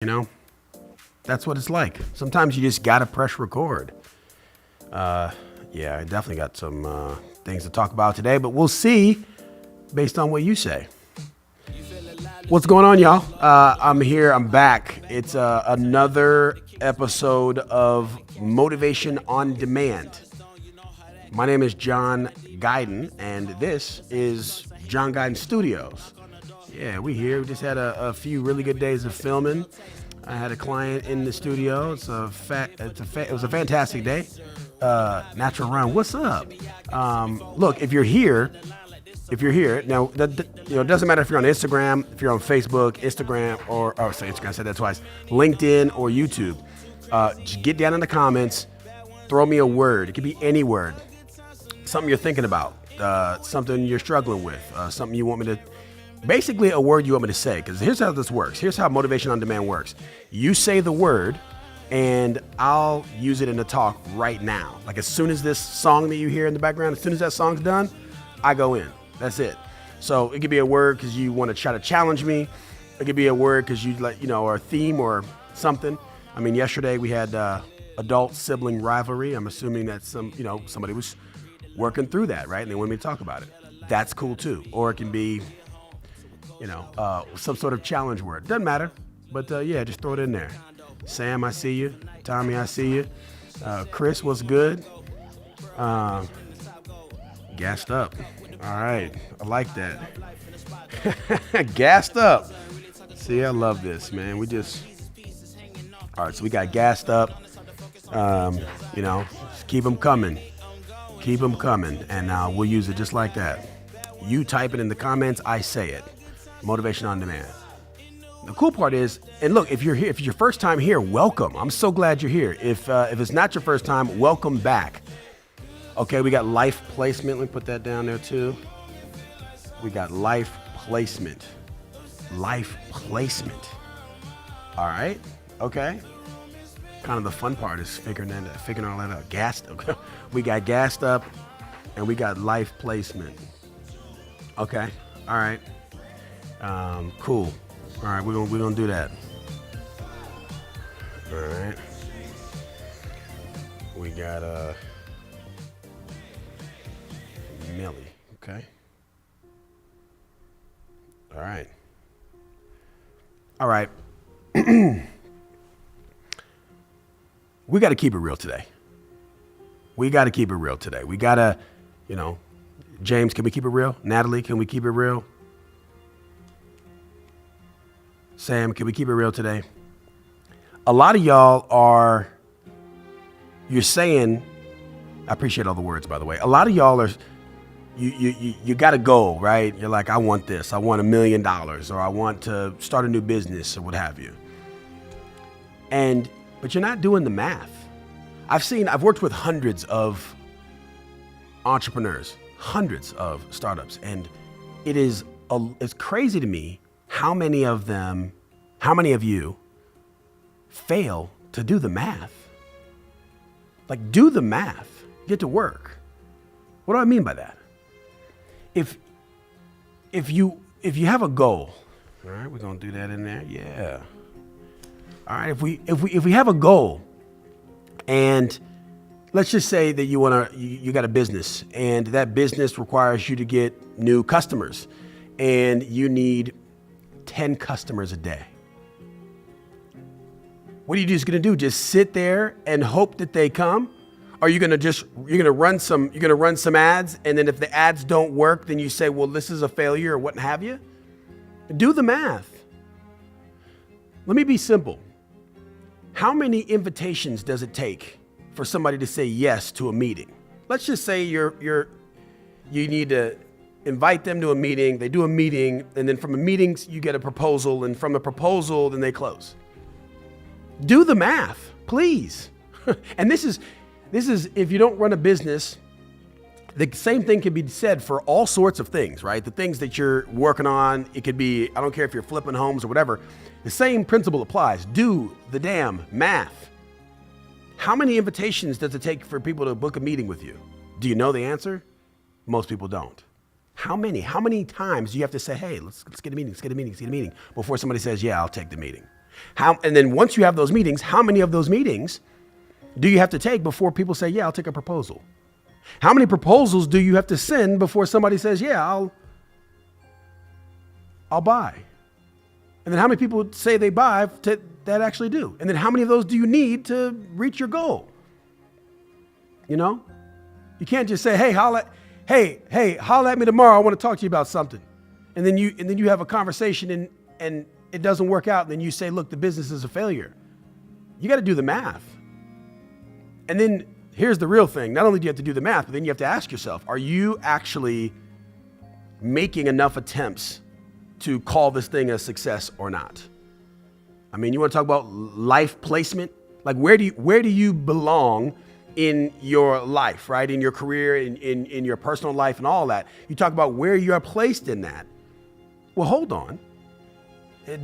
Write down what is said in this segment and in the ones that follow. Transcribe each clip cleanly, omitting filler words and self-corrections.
You know, that's what it's like. Sometimes you just gotta press record. Yeah, I definitely got some things to talk about today, but we'll see based on what you say. What's going on, y'all? I'm here. I'm back. It's another episode of Motivation on Demand. My name is John Guyton, and this is John Guyton Studios. Yeah, we here. We just had a few really good days of filming. I had a client in the studio. It was a fantastic day. Natural Run, what's up? Look, if you're here now, it doesn't matter if you're on Instagram, if you're on Facebook, Instagram, I said that twice, LinkedIn or YouTube. Just get down in the comments, throw me a word. It could be any word, something you're thinking about, something you're struggling with, something you want me to. Basically, a word you want me to say, because here's how this works. Here's how Motivation on Demand works. You say the word, and I'll use it in the talk right now. Like as soon as this song that you hear in the background, as soon as that song's done, I go in. That's it. So it could be a word because you want to try to challenge me. It could be a word because you or a theme or something. I mean, yesterday we had adult sibling rivalry. I'm assuming that somebody was working through that, right? And they wanted me to talk about it. That's cool too. Or it can be some sort of challenge word. Doesn't matter, but just throw it in there. Sam, I see you. Tommy, I see you. Chris, what's good? Gassed up. All right, I like that. Gassed up. See, I love this, man. All right, so we got gassed up. Just keep them coming. Keep them coming, and we'll use it just like that. You type it in the comments, I say it. Motivation on Demand. The cool part is, and look, if it's your first time here, welcome. I'm so glad you're here. If it's not your first time, welcome back. Okay, we got life placement. Let me put that down there too. We got life placement. Life placement. All right. Okay. Kind of the fun part is figuring all that out. Gassed. We got gassed up, and we got life placement. Okay. All right. Cool. All right, we're gonna do that. All right. We got Millie. Okay. All right. All right. We got to keep it real today. We got to, James, can we keep it real? Natalie, can we keep it real? Sam, can we keep it real today? A lot of y'all you're saying, I appreciate all the words, by the way. A lot of y'all are, you got a goal, right? You're like, I want this. I want $1 million, or I want to start a new business, or what have you. But you're not doing the math. I've worked with hundreds of entrepreneurs, hundreds of startups, and it's crazy to me how many of you fail to do the math. Like, do the math, get to work. What do I mean by that? If you have a goal, all right, we're gonna do that in there, yeah. All right, if we have a goal, and let's just say that you got a business, and that business requires you to get new customers, and you need 10 customers a day. What are you just going to do? Just sit there and hope that they come? Or you're going to run some ads, and then if the ads don't work, then you say, well, this is a failure or what have you? Do the math. Let me be simple. How many invitations does it take for somebody to say yes to a meeting? Let's just say you need to invite them to a meeting, they do a meeting, and then from a meeting you get a proposal, and from a proposal then they close. Do the math, please. And this is if you don't run a business, the same thing can be said for all sorts of things, right? The things that you're working on, it could be, I don't care if you're flipping homes or whatever, the same principle applies. Do the damn math. How many invitations does it take for people to book a meeting with you? Do you know the answer? Most people don't. How many times do you have to say, hey, let's get a meeting before somebody says, yeah, I'll take the meeting? And then once you have those meetings, how many of those meetings do you have to take before people say, yeah, I'll take a proposal? How many proposals do you have to send before somebody says, yeah, I'll buy? And then how many people say they buy that actually do? And then how many of those do you need to reach your goal? You know, you can't just say, hey, holla at me tomorrow. I want to talk to you about something. And then you have a conversation and it doesn't work out. And then you say, look, the business is a failure. You got to do the math. And then here's the real thing. Not only do you have to do the math, but then you have to ask yourself, are you actually making enough attempts to call this thing a success or not? I mean, you want to talk about life placement? Like where do you belong in your life, right? In your career, in your personal life and all that. You talk about where you are placed in that. Well, hold on.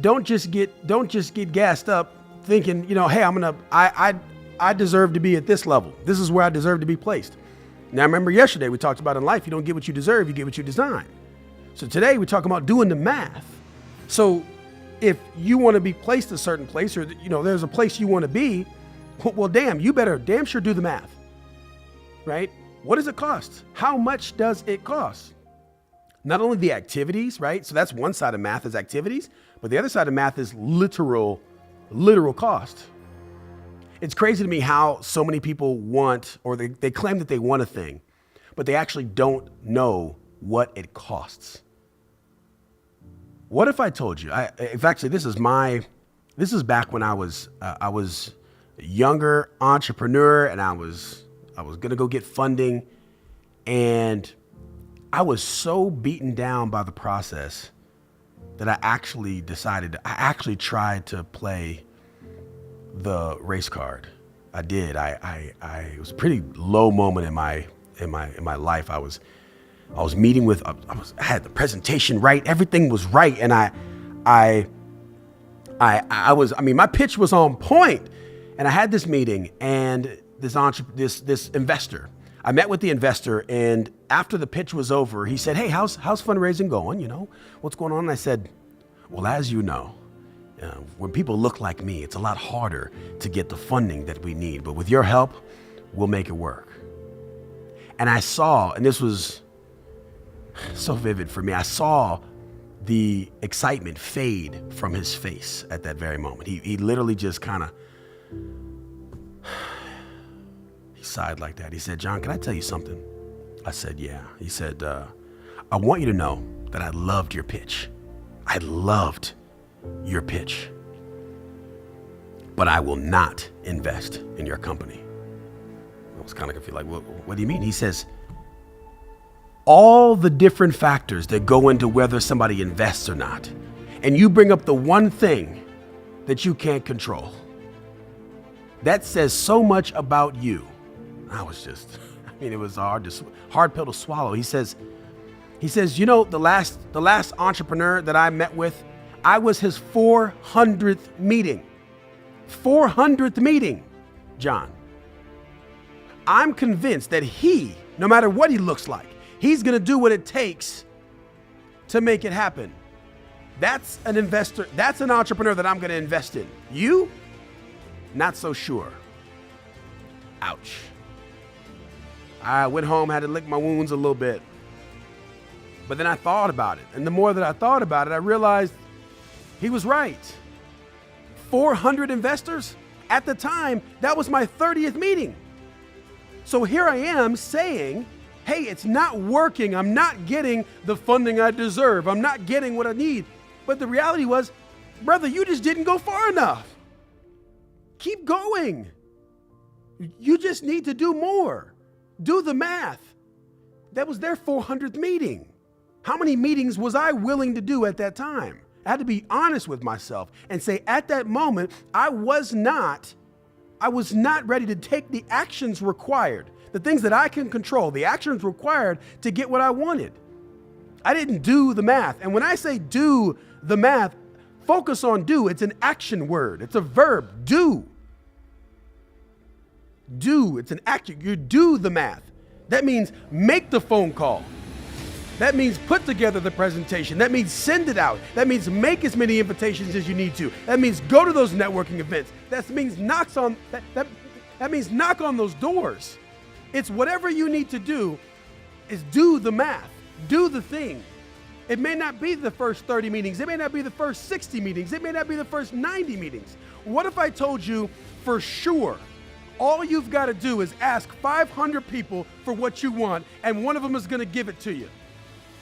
Don't just get gassed up thinking, hey, I deserve to be at this level. This is where I deserve to be placed. Now, remember yesterday we talked about in life, you don't get what you deserve, you get what you design. So today we're talking about doing the math. So if you want to be placed a certain place, or there's a place you want to be, well, you better damn sure do the math, right? What does it cost? How much does it cost? Not only the activities, right? So that's one side of math is activities, but the other side of math is literal cost. It's crazy to me how so many people want, or they claim that they want a thing, but they actually don't know what it costs. What if I told you, this is back when I was a younger entrepreneur and I was going to go get funding, and I was so beaten down by the process that I actually tried to play the race card. I did. It was a pretty low moment in my life. I was meeting with, I had the presentation right. Everything was right. And my pitch was on point. And I had this meeting and this investor, I met with the investor, and after the pitch was over, he said, hey, how's fundraising going? What's going on? And I said, well, as you know, when people look like me, it's a lot harder to get the funding that we need. But with your help, we'll make it work. And I saw, and this was so vivid for me, I saw the excitement fade from his face at that very moment. He literally just kind of, he sighed like that. He said, John, can I tell you something? I said, yeah. He said, I want you to know that I loved your pitch. I loved your pitch, but I will not invest in your company. I was kind of confused, like, what do you mean? He says, all the different factors that go into whether somebody invests or not, and you bring up the one thing that you can't control. That says so much about you. It was a hard pill to swallow. He says, the last entrepreneur that I met with, I was his 400th meeting. 400th meeting, John. I'm convinced that no matter what he looks like, he's going to do what it takes to make it happen. That's an investor. That's an entrepreneur that I'm going to invest in. You? Not so sure. Ouch. I went home, had to lick my wounds a little bit. But then I thought about it. And the more that I thought about it, I realized he was right. 400 investors? At the time, that was my 30th meeting. So here I am saying, hey, it's not working. I'm not getting the funding I deserve. I'm not getting what I need. But the reality was, brother, you just didn't go far enough. Keep going. You just need to do more. Do the math. That was their 400th meeting. How many meetings was I willing to do at that time? I had to be honest with myself and say at that moment, I was not ready to take the actions required, the things that I can control, the actions required to get what I wanted. I didn't do the math. And when I say do the math, focus on do. It's an action word. It's a verb. Do. Do. It's an action. You do the math. That means make the phone call. That means put together the presentation. That means send it out. That means make as many invitations as you need to. That means go to those networking events. That means knock on those doors. It's whatever you need to do is do the math, do the thing. It may not be the first 30 meetings. It may not be the first 60 meetings. It may not be the first 90 meetings. What if I told you for sure, all you've got to do is ask 500 people for what you want, and one of them is going to give it to you,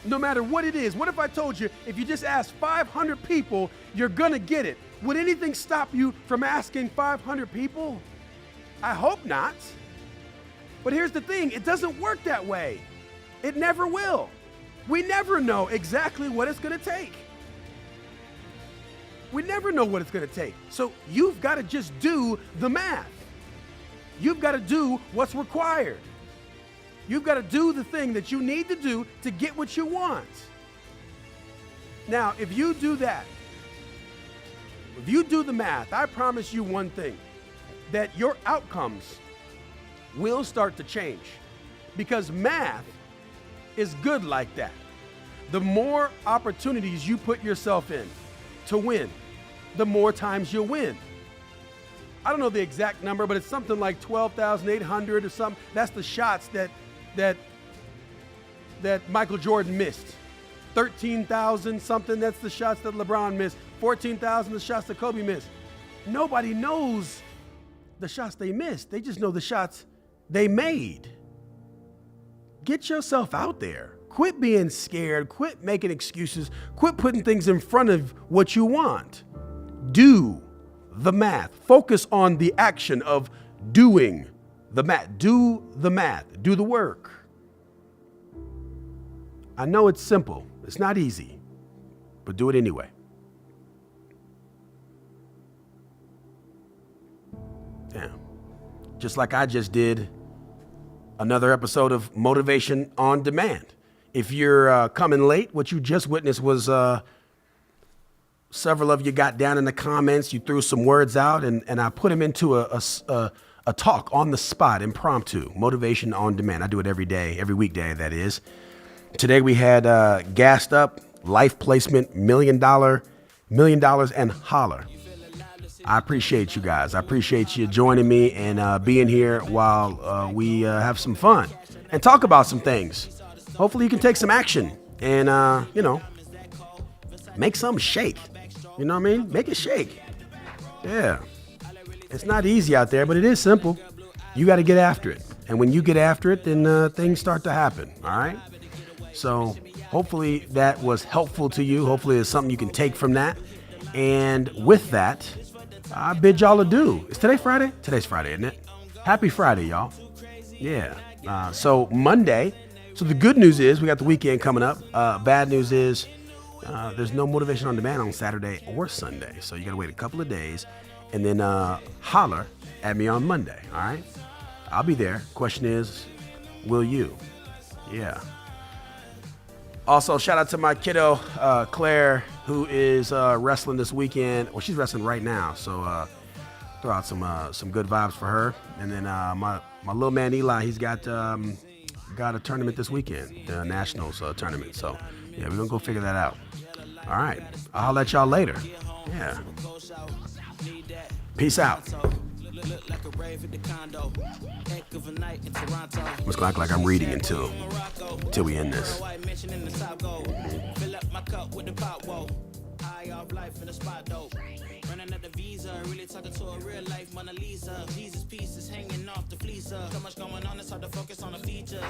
no matter what it is? What if I told you if you just ask 500 people, you're going to get it? Would anything stop you from asking 500 people? I hope not. But here's the thing, it doesn't work that way. It never will. We never know exactly what it's going to take. We never know what it's going to take. So you've got to just do the math. You've got to do what's required. You've got to do the thing that you need to do to get what you want. Now, if you do that, if you do the math, I promise you one thing, that your outcomes will start to change, because math is good like that. The more opportunities you put yourself in to win, the more times you'll win. I don't know the exact number, but it's something like 12,800 or something. That's the shots that Michael Jordan missed. 13,000 something, that's the shots that LeBron missed. 14,000, the shots that Kobe missed. Nobody knows the shots they missed. They just know the shots they made. Get yourself out there. Quit being scared. Quit making excuses. Quit putting things in front of what you want. Do the math. Focus on the action of doing the math. Do the math. Do the work. I know it's simple. It's not easy, but do it anyway. Damn. Just like I just did another episode of Motivation on Demand. If you're coming late, what you just witnessed was several of you got down in the comments. You threw some words out, and I put them into a talk on the spot, impromptu, Motivation on Demand. I do it every day, every weekday, that is. Today we had Gassed Up, Life Placement, $1 million, and Holler. I appreciate you guys. I appreciate you joining me and being here while we have some fun and talk about some things. Hopefully you can take some action and, make something shake. You know what I mean? Make it shake. Yeah. It's not easy out there, but it is simple. You got to get after it. And when you get after it, then things start to happen. All right? So hopefully that was helpful to you. Hopefully it's something you can take from that. And with that, I bid y'all adieu. Is today Friday? Today's Friday, isn't it? Happy Friday, y'all. Yeah. So Monday. So the good news is we got the weekend coming up. Bad news is there's no Motivation on Demand on Saturday or Sunday. So you got to wait a couple of days and then holler at me on Monday. All right. I'll be there. Question is, will you? Yeah. Also, shout out to my kiddo, Claire, who is wrestling this weekend. Well, she's wrestling right now, so throw out some good vibes for her. And then my little man Eli, he's got a tournament this weekend, the Nationals tournament. So yeah, we're gonna go figure that out. All right, I'll let y'all later. Yeah. Peace out. I'm just gonna act like I'm reading until we end this. Running out the visa, really talking to a real life Mona Lisa. Jesus pieces hanging off the fleecer. So much going on, it's hard to focus on the features.